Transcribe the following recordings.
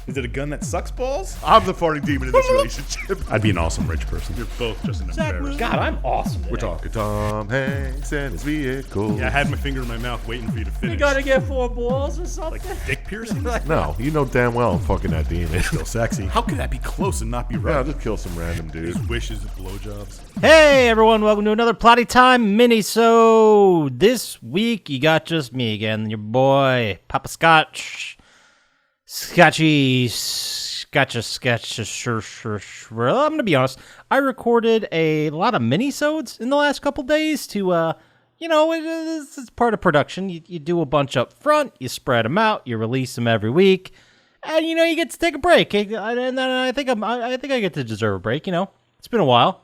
Is it a gun that sucks balls? I'm the farting demon in this relationship. I'd be an awesome rich person. You're both just an embarrassment. God, I'm awesome today. We're talking Tom Hanks and his vehicle. Yeah, I had my finger in my mouth waiting for you to finish. You gotta get 4 balls or something. Like dick piercing? No, you know damn well I'm fucking that demon. Still sexy. How could that be close and not be Yeah, right? I'll just kill some random dude. His wishes of blowjobs. Hey everyone, welcome to another Plotty Time Minisode. This week you got just me again, your boy Poppascotch. Scotchy, Well, I'm gonna be honest. I recorded a lot of minisodes in the last couple days to, it's part of production. You do a bunch up front, you spread them out, you release them every week, and you get to take a break. And then I think I get to deserve a break. It's been a while.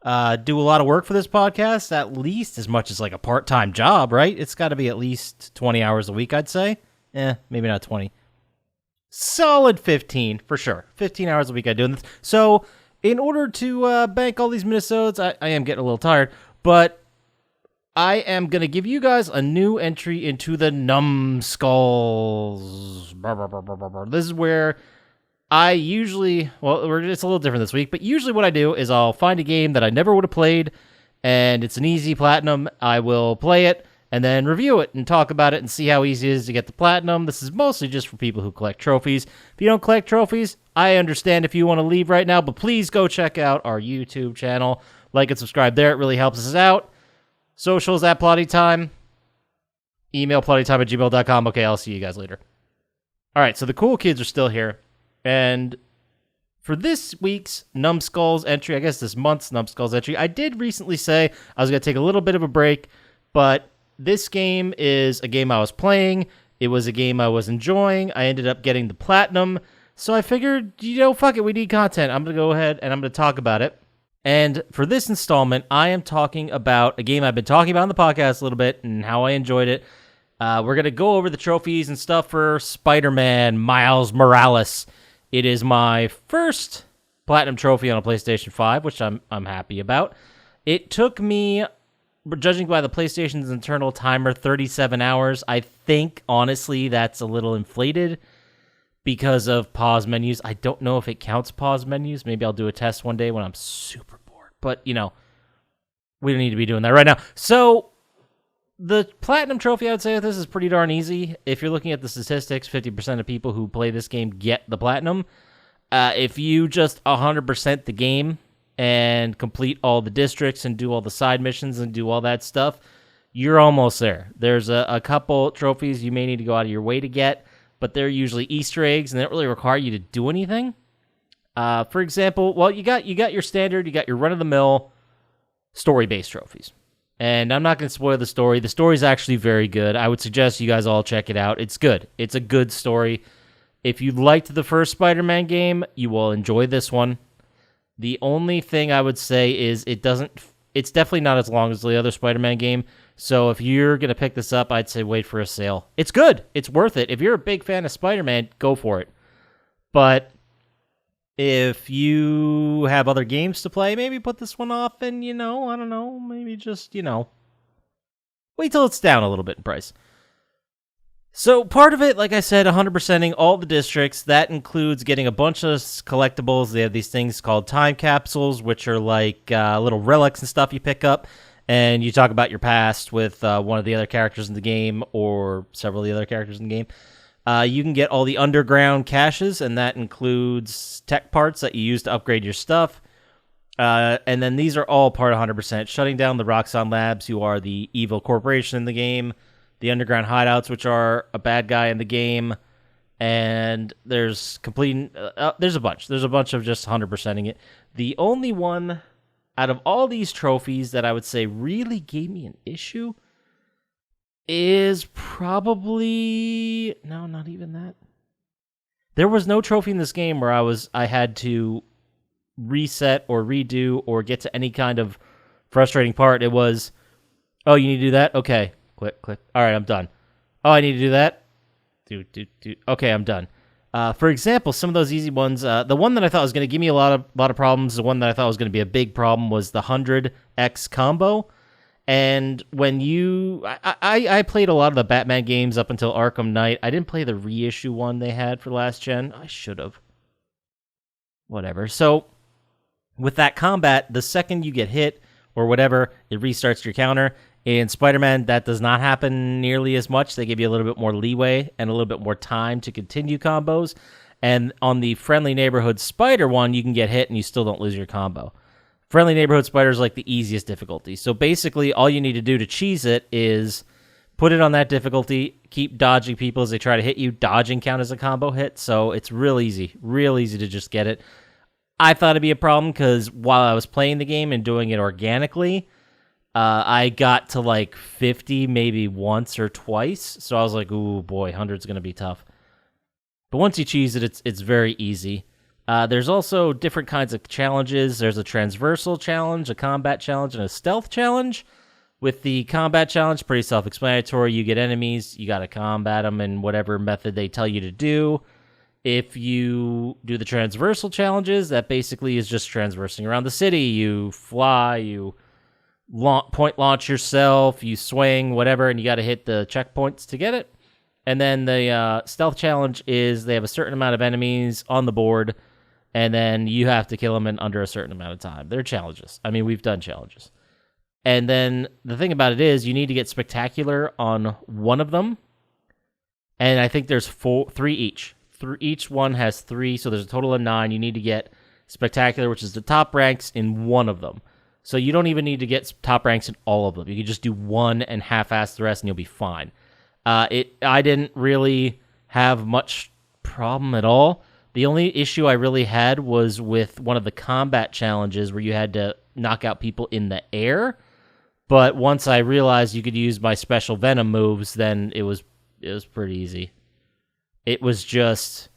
Do a lot of work for this podcast, at least as much as like a part-time job, right? It's got to be at least 20 hours a week, I'd say. Maybe not 20. Solid 15, for sure. 15 hours a week I do this. So, in order to bank all these minisodes, I am getting a little tired, but I am going to give you guys a new entry into the NUMM SKULLS. This is where I usually, it's a little different this week, but usually what I do is I'll find a game that I never would have played, and it's an easy platinum. I will play it, and then review it and talk about it and see how easy it is to get the platinum. This is mostly just for people who collect trophies. If you don't collect trophies, I understand if you want to leave right now, but please go check out our YouTube channel. Like and subscribe there. It really helps us out. Socials at PlottyTime. Email plottytime@gmail.com. Okay, I'll see you guys later. All right, so the cool kids are still here. And for this week's NUMM SKULLS entry, I guess this month's NUMM SKULLS entry, I did recently say I was going to take a little bit of a break, but this game is a game I was playing. It was a game I was enjoying. I ended up getting the platinum. So I figured, fuck it, we need content. I'm going to go ahead and I'm going to talk about it. And for this installment, I am talking about a game I've been talking about on the podcast a little bit and how I enjoyed it. We're going to go over the trophies and stuff for Spider-Man Miles Morales. It is my first platinum trophy on a PlayStation 5, which I'm happy about. It took me, judging by the PlayStation's internal timer, 37 hours. I think, honestly, that's a little inflated because of pause menus. I don't know if it counts pause menus. Maybe I'll do a test one day when I'm super bored. But, we don't need to be doing that right now. So, the platinum trophy, I would say, this is pretty darn easy. If you're looking at the statistics, 50% of people who play this game get the platinum. If you just 100% the game and complete all the districts and do all the side missions and do all that stuff, you're almost there. There's a couple trophies you may need to go out of your way to get, but they're usually Easter eggs and they don't really require you to do anything. For example, you got your standard, you got your run-of-the-mill story-based trophies. And I'm not going to spoil the story. The story's actually very good. I would suggest you guys all check it out. It's good. It's a good story. If you liked the first Spider-Man game, you will enjoy this one. The only thing I would say is it's definitely not as long as the other Spider-Man game. So if you're going to pick this up, I'd say wait for a sale. It's good. It's worth it. If you're a big fan of Spider-Man, go for it. But if you have other games to play, maybe put this one off and, I don't know, maybe just, wait till it's down a little bit in price. So part of it, like I said, 100%ing all the districts. That includes getting a bunch of collectibles. They have these things called time capsules, which are like little relics and stuff you pick up. And you talk about your past with one of the other characters in the game or several of the other characters in the game. You can get all the underground caches, and that includes tech parts that you use to upgrade your stuff. And then these are all part of 100%. Shutting down the Roxxon Labs, who are the evil corporation in the game. The underground hideouts, which are a bad guy in the game. And there's there's a bunch. There's a bunch of just 100%ing it. The only one out of all these trophies that I would say really gave me an issue is probably, no, not even that. There was no trophy in this game where I had to reset or redo or get to any kind of frustrating part. It was, oh, you need to do that? Okay, click. All right, I'm done. Oh, I need to do that? Do. Okay, I'm done. For example, some of those easy ones, the one that I thought was going to give me a lot of problems, the one that I thought was going to be a big problem was the 100x combo. And when I played a lot of the Batman games up until Arkham Knight. I didn't play the reissue one they had for last gen. I should have. Whatever. So with that combat, the second you get hit or whatever, it restarts your counter. In Spider-Man, that does not happen nearly as much. They give you a little bit more leeway and a little bit more time to continue combos. And on the Friendly Neighborhood Spider one, you can get hit and you still don't lose your combo. Friendly Neighborhood Spider is like the easiest difficulty. So basically, all you need to do to cheese it is put it on that difficulty, keep dodging people as they try to hit you. Dodging count as a combo hit, so it's real easy to just get it. I thought it'd be a problem because while I was playing the game and doing it organically, I got to like 50 maybe once or twice. So I was like, ooh, boy, 100's going to be tough. But once you cheese it, it's very easy. There's also different kinds of challenges. There's a transversal challenge, a combat challenge, and a stealth challenge. With the combat challenge, pretty self-explanatory. You get enemies, you got to combat them in whatever method they tell you to do. If you do the transversal challenges, that basically is just transversing around the city. You fly, you point launch yourself, you swing, whatever, and you got to hit the checkpoints to get it. And then the stealth challenge is they have a certain amount of enemies on the board, and then you have to kill them in under a certain amount of time. They're challenges. I mean, we've done challenges. And then the thing about it is you need to get spectacular on one of them. And I think there's three each. Each one has 3, so there's a total of 9. You need to get spectacular, which is the top ranks in one of them. So you don't even need to get top ranks in all of them. You can just do one and half-ass the rest, and you'll be fine. I didn't really have much problem at all. The only issue I really had was with one of the combat challenges where you had to knock out people in the air. But once I realized you could use my special Venom moves, then it was pretty easy. It was just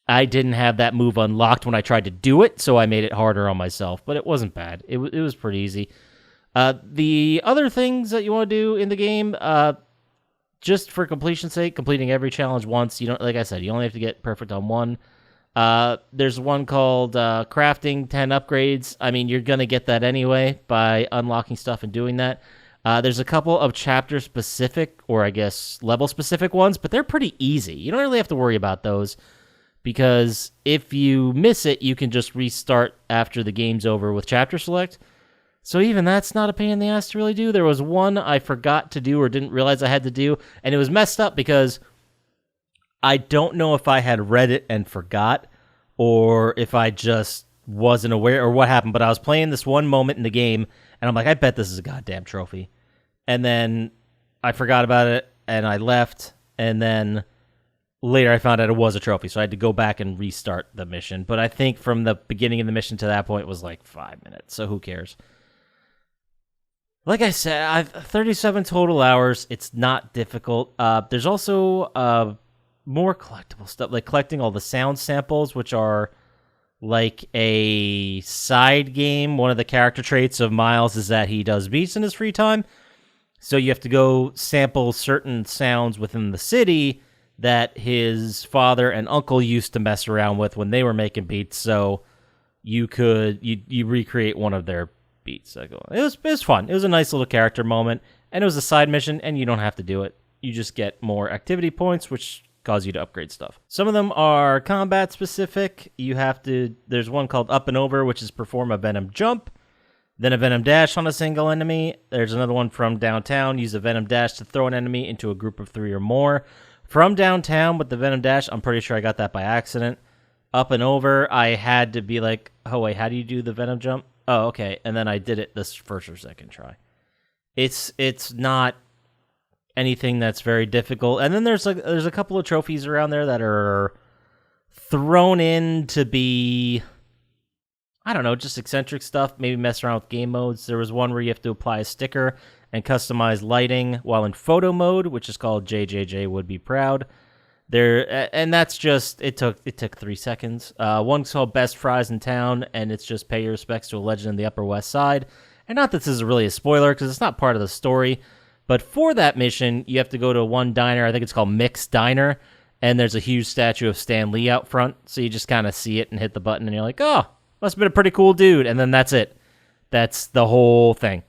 I didn't have that move unlocked when I tried to do it, so I made it harder on myself. But it wasn't bad. It was pretty easy. The other things that you want to do in the game, just for completion's sake, completing every challenge once. You don't, like I said, you only have to get perfect on one. There's one called crafting 10 upgrades. I mean, you're gonna get that anyway by unlocking stuff and doing that. There's a couple of chapter specific, or I guess level specific ones, but they're pretty easy. You don't really have to worry about those because if you miss it, you can just restart after the game's over with chapter select. So even that's not a pain in the ass to really do. There was one I forgot to do or didn't realize I had to do, and it was messed up because I don't know if I had read it and forgot or if I just wasn't aware or what happened, but I was playing this one moment in the game, and I'm like, I bet this is a goddamn trophy. And then I forgot about it, and I left, and then later I found out it was a trophy, so I had to go back and restart the mission. But I think from the beginning of the mission to that point was like 5 minutes, so who cares? Like I said, I've 37 total hours. It's not difficult. There's also more collectible stuff, like collecting all the sound samples, which are like a side game. One of the character traits of Miles is that he does beats in his free time. So you have to go sample certain sounds within the city that his father and uncle used to mess around with when they were making beats. So you recreate one of their beats. It was fun. It was a nice little character moment, and it was a side mission, and you don't have to do it. You just get more activity points, which cause you to upgrade stuff. Some of them are combat specific. There's one called Up and Over, which is perform a Venom jump, then a Venom dash on a single enemy. There's another one from Downtown, use a Venom dash to throw an enemy into a group of 3 or more. From Downtown with the Venom dash, I'm pretty sure I got that by accident. Up and Over, I had to be like, oh wait, how do you do the Venom jump? Oh, okay. And then I did it this first or second try. It's not anything that's very difficult. And then there's a couple of trophies around there that are thrown in to be, I don't know, just eccentric stuff. Maybe mess around with game modes. There was one where you have to apply a sticker and customize lighting while in photo mode, which is called JJJ Would Be Proud. And that's just it took 3 seconds. One's called Best Fries in Town, and it's just pay your respects to a legend in the Upper West Side. And not that this is really a spoiler because it's not part of the story, but for that mission, you have to go to one diner. I think it's called Mick's Diner, and there's a huge statue of Stan Lee out front. So you just kind of see it and hit the button, and you're like, oh, must have been a pretty cool dude. And then that's it. That's the whole thing.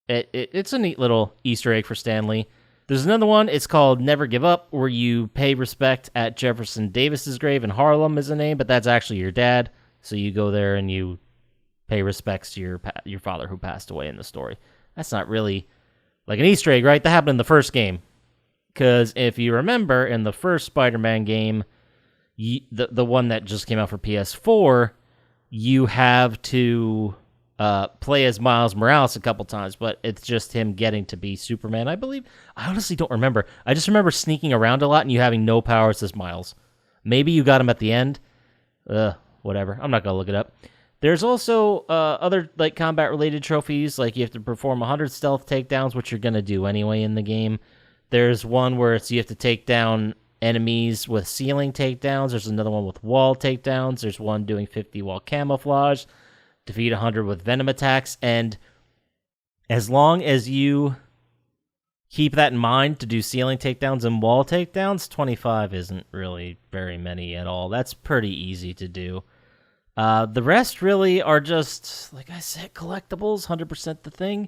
It's a neat little Easter egg for Stanley. There's another one. It's called Never Give Up, where you pay respect at Jefferson Davis's grave in Harlem is the name, but that's actually your dad. So you go there and you pay respects to your father who passed away in the story. That's not really like an Easter egg, right? That happened in the first game. Because if you remember, in the first Spider-Man game, the one that just came out for PS4, you have to play as Miles Morales a couple times, but it's just him getting to be Superman, I believe. I honestly don't remember. I just remember sneaking around a lot and you having no powers as Miles. Maybe you got him at the end. Whatever. I'm not going to look it up. There's also other like combat-related trophies, like you have to perform 100 stealth takedowns, which you're going to do anyway in the game. There's one where you have to take down enemies with ceiling takedowns. There's another one with wall takedowns. There's one doing 50 wall camouflage. Defeat 100 with venom attacks. And as long as you keep that in mind to do ceiling takedowns and wall takedowns, 25 isn't really very many at all. That's pretty easy to do. The rest really are just, like I said, collectibles, 100% the thing.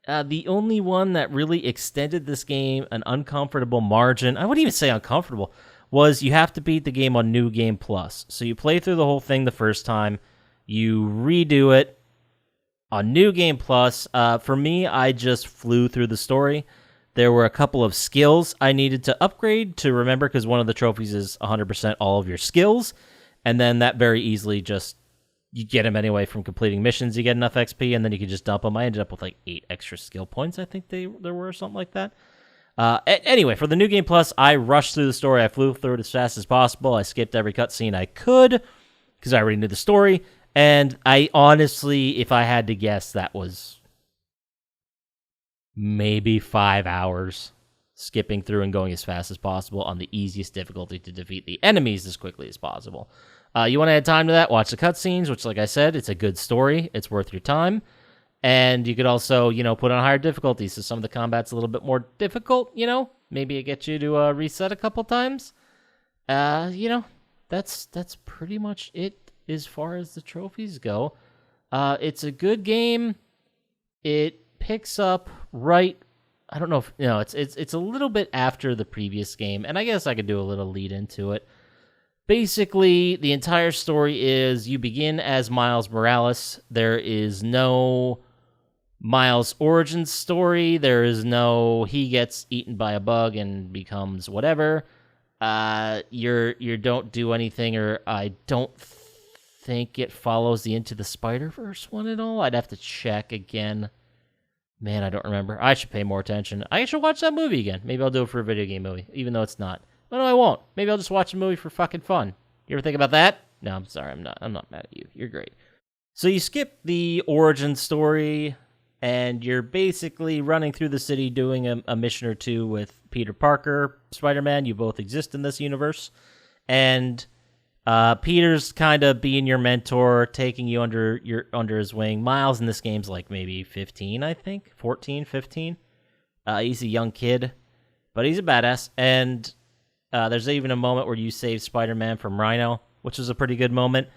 The only one that really extended this game an uncomfortable margin, I wouldn't even say uncomfortable, was you have to beat the game on New Game Plus. So you play through the whole thing the first time, you redo it on New Game Plus. For me, I just flew through the story. There were a couple of skills I needed to upgrade to remember, because one of the trophies is 100% all of your skills. And then that very easily just, you get them anyway from completing missions. You get enough XP, and then you can just dump them. I ended up with like 8 extra skill points, I think there were, something like that. Anyway, for the New Game Plus, I rushed through the story. I flew through it as fast as possible. I skipped every cutscene I could, because I already knew the story. And I honestly, if I had to guess, that was maybe 5 hours skipping through and going as fast as possible on the easiest difficulty to defeat the enemies as quickly as possible. You want to add time to that? Watch the cutscenes, which, like I said, it's a good story. It's worth your time. And you could also, put on higher difficulties, so some of the combat's a little bit more difficult, Maybe it gets you to reset a couple times. That's pretty much it as far as the trophies go. It's a good game. It picks up right... I don't know if... it's a little bit after the previous game, and I guess I could do a little lead into it. Basically, the entire story is you begin as Miles Morales. There is no Miles' origin story. There is no he gets eaten by a bug and becomes whatever. You don't do anything, or I don't think it follows the Into the Spider-Verse one at all. I'd have to check again. Man, I don't remember. I should pay more attention. I should watch that movie again. Maybe I'll do it for a video game movie, even though it's not. But no, I won't. Maybe I'll just watch a movie for fucking fun. You ever think about that? No, I'm sorry. I'm not mad at you. You're great. So you skip the origin story, and you're basically running through the city doing a mission or two with Peter Parker, Spider-Man. You both exist in this universe. And Peter's kind of being your mentor, taking you under his wing. Miles in this game's like maybe 15, I think. 14, 15. He's a young kid, but he's a badass. And there's even a moment where you save Spider-Man from Rhino, which was a pretty good moment.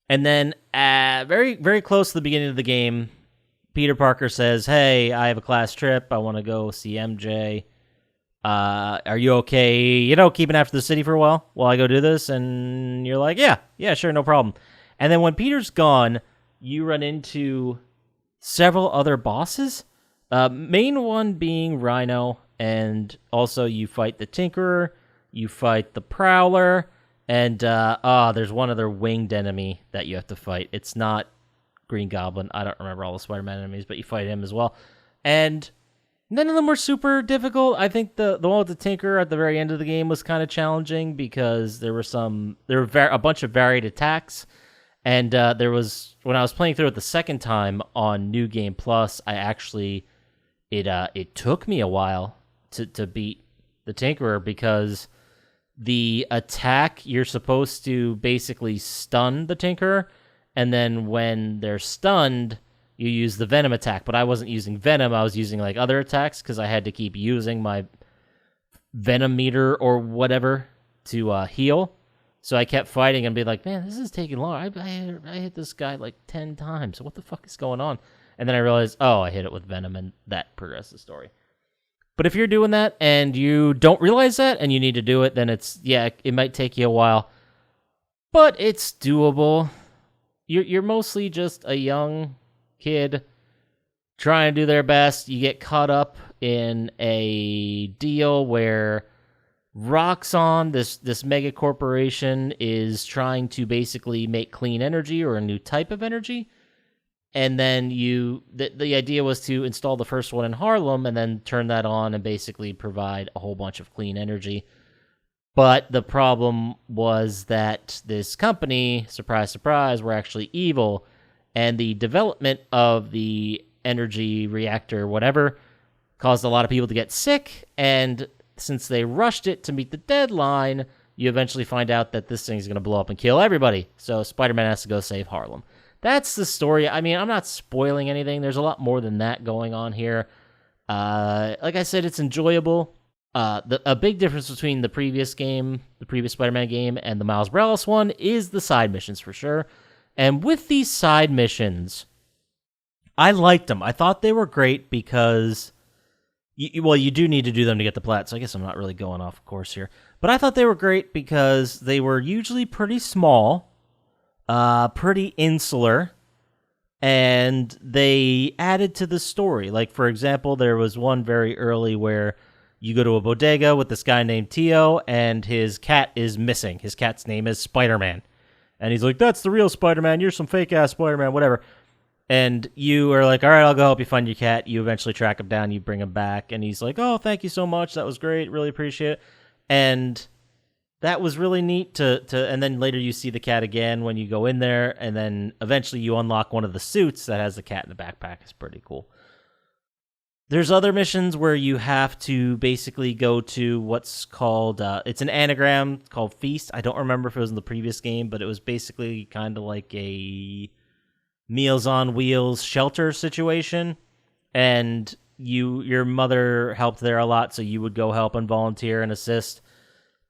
And then very, very close to the beginning of the game, Peter Parker says, "Hey, I have a class trip. I want to go see MJ. Are you okay, keeping after the city for a while I go do this?" And you're like, yeah, sure, no problem. And then when Peter's gone, you run into several other bosses. Main one being Rhino, and also you fight the Tinkerer, you fight the Prowler, and there's one other winged enemy that you have to fight. It's not Green Goblin. I don't remember all the Spider-Man enemies, but you fight him as well. And none of them were super difficult. I think the one with the Tinker at the very end of the game was kind of challenging because there were a bunch of varied attacks. And there was, when I was playing through it the second time on New Game Plus, it took me a while to beat the Tinkerer, because the attack, you're supposed to basically stun the Tinkerer, and then when they're stunned, you use the Venom attack. But I wasn't using Venom, I was using like other attacks, because I had to keep using my Venom meter or whatever to heal. So I kept fighting and be like, man, this is taking long. I hit this guy like 10 times. What the fuck is going on? And then I realized, oh, I hit it with Venom, and that progressed the story. But if you're doing that and you don't realize that and you need to do it, then it might take you a while. But it's doable. You're mostly just a young kid trying to do their best. You get caught up in a deal where Roxxon, this mega corporation, is trying to basically make clean energy or a new type of energy. And then the idea was to install the first one in Harlem and then turn that on and basically provide a whole bunch of clean energy. But the problem was that this company, surprise, surprise, were actually evil. And the development of the energy reactor, whatever, caused a lot of people to get sick. And since they rushed it to meet the deadline, you eventually find out that this thing's going to blow up and kill everybody. So Spider-Man has to go save Harlem. That's the story. I mean, I'm not spoiling anything. There's a lot more than that going on here. Like I said, it's enjoyable. A big difference between the previous Spider-Man game, and the Miles Morales one is the side missions for sure. And with these side missions, I liked them. I thought they were great because, you do need to do them to get the plat, so I guess I'm not really going off course here. But I thought they were great because they were usually pretty small, pretty insular, and they added to the story. Like, for example, there was one very early where you go to a bodega with this guy named Tio, and his cat is missing. His cat's name is Spider-Man. And he's like, that's the real Spider-Man. You're some fake-ass Spider-Man, whatever. And you are like, all right, I'll go help you find your cat. You eventually track him down. You bring him back. And he's like, oh, thank you so much. That was great. Really appreciate it. And that was really neat and then later you see the cat again when you go in there, and then eventually you unlock one of the suits that has the cat in the backpack. It's pretty cool. There's other missions where you have to basically go to what's called, it's an anagram called Feast. I don't remember if it was in the previous game, but it was basically kind of like a Meals on Wheels shelter situation. And your mother helped there a lot, so you would go help and volunteer and assist.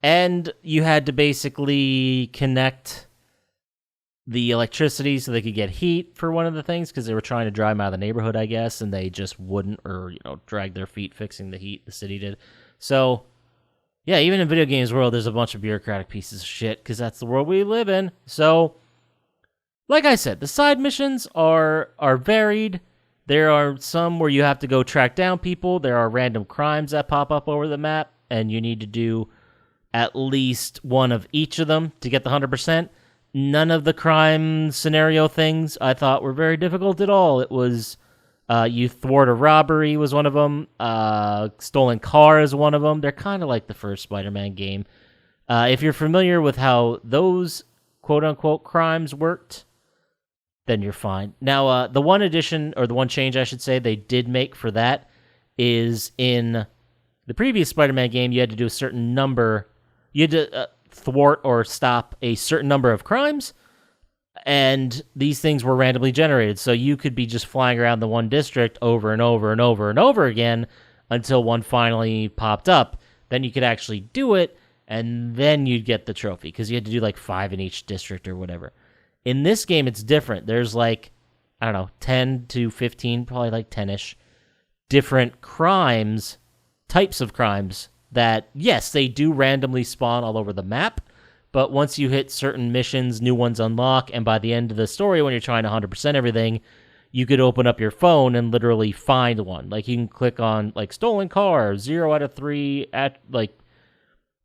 And you had to basically connect the electricity so they could get heat for one of the things, because they were trying to drive them out of the neighborhood, I guess, and they just wouldn't, or, drag their feet fixing the heat, the city did. So, yeah, even in video games world, there's a bunch of bureaucratic pieces of shit, because that's the world we live in. So, like I said, the side missions are varied. There are some where you have to go track down people. There are random crimes that pop up over the map, and you need to do at least one of each of them to get the 100%. None of the crime scenario things I thought were very difficult at all. It was you thwart a robbery was one of them. Stolen car is one of them. They're kind of like the first Spider-Man game. If you're familiar with how those quote-unquote crimes worked, then you're fine. Now, the one addition, or the one change I should say, they did make for that is in the previous Spider-Man game, you had to do a certain number. You had to thwart or stop a certain number of crimes, and these things were randomly generated. So you could be just flying around the one district over and over and over and over again until one finally popped up. Then you could actually do it, and then you'd get the trophy, because you had to do like 5 in each district or whatever. In this game, it's different. There's like, 10 to 15, probably like 10-ish, different crimes, types of crimes, that, yes, they do randomly spawn all over the map, but once you hit certain missions, new ones unlock, and by the end of the story, when you're trying to 100% everything, you could open up your phone and literally find one. Like, you can click on, like, stolen car, 0 out of 3,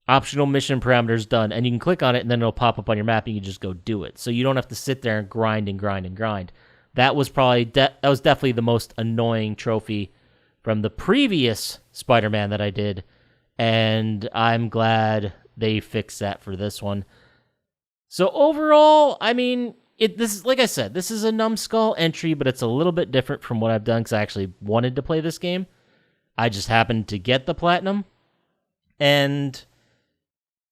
optional mission parameters done, and you can click on it, and then it'll pop up on your map, and you can just go do it. So you don't have to sit there and grind and grind and grind. That was probably, that was definitely the most annoying trophy from the previous Spider-Man that I did, and I'm glad they fixed that for this one. So overall, this is, like I said, this is a numbskull entry, but it's a little bit different from what I've done, because I actually wanted to play this game. I just happened to get the platinum, and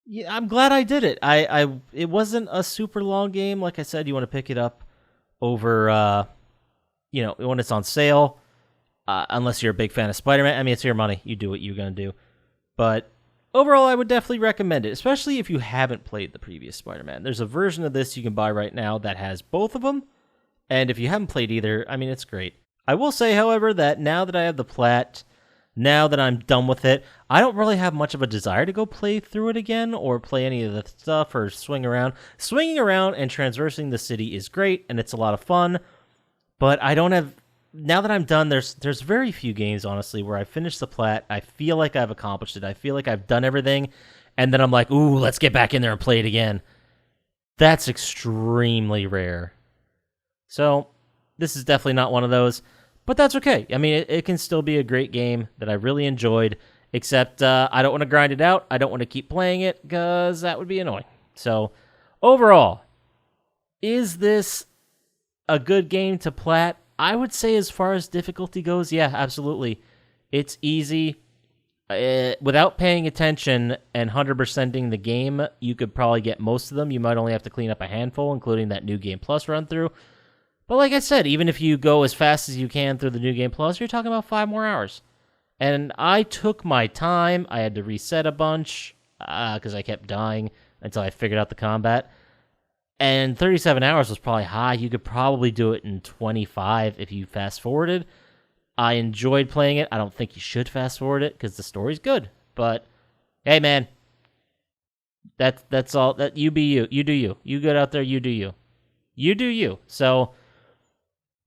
yeah, I'm glad I did it. It wasn't a super long game. Like I said, you want to pick it up over, when it's on sale, unless you're a big fan of Spider-Man. It's your money. You do what you're going to do. But overall, I would definitely recommend it, especially if you haven't played the previous Spider-Man. There's a version of this you can buy right now that has both of them, and if you haven't played either, it's great. I will say, however, that now that I have the plat, now that I'm done with it, I don't really have much of a desire to go play through it again or play any of the stuff or swing around. Swinging around and traversing the city is great, and it's a lot of fun, but I don't have... Now that I'm done, there's very few games, honestly, where I finish the plat, I feel like I've accomplished it, I feel like I've done everything, and then I'm like, ooh, let's get back in there and play it again. That's extremely rare. So, this is definitely not one of those, but that's okay. I mean, it can still be a great game that I really enjoyed, except I don't want to grind it out, I don't want to keep playing it, because that would be annoying. So, overall, is this a good game to plat? I would say as far as difficulty goes, yeah, absolutely. It's easy. Without paying attention and 100%ing the game, you could probably get most of them. You might only have to clean up a handful, including that New Game Plus run-through. But like I said, even if you go as fast as you can through the New Game Plus, you're talking about 5 more hours. And I took my time. I had to reset a bunch because I kept dying until I figured out the combat. And 37 hours was probably high. You could probably do it in 25 if you fast-forwarded. I enjoyed playing it. I don't think you should fast-forward it because the story's good. But, hey, man, that's all. That you be you. You do you. You get out there, you do you. You do you. So,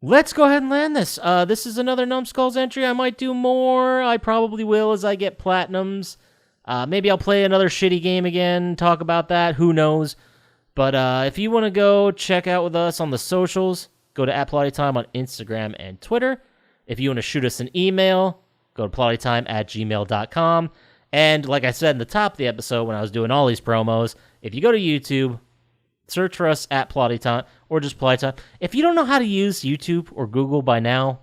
let's go ahead and land this. This is another NUMM SKULLS entry. I might do more. I probably will as I get platinums. Maybe I'll play another shitty game again, talk about that. Who knows? But if you want to go check out with us on the socials, go to @PlottyTime on Instagram and Twitter. If you want to shoot us an email, go to plottytime@gmail.com. And like I said in the top of the episode when I was doing all these promos, if you go to YouTube, search for us @PlottyTime or just PlottyTime. If you don't know how to use YouTube or Google by now,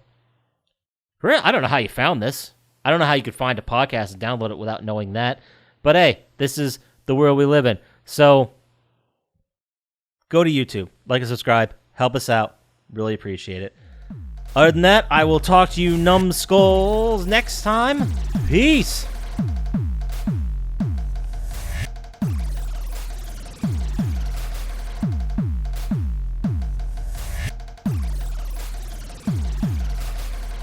I don't know how you found this. I don't know how you could find a podcast and download it without knowing that. But hey, this is the world we live in. So go to YouTube, like and subscribe, help us out. Really appreciate it. Other than that, I will talk to you NUMM SKULLS next time. Peace.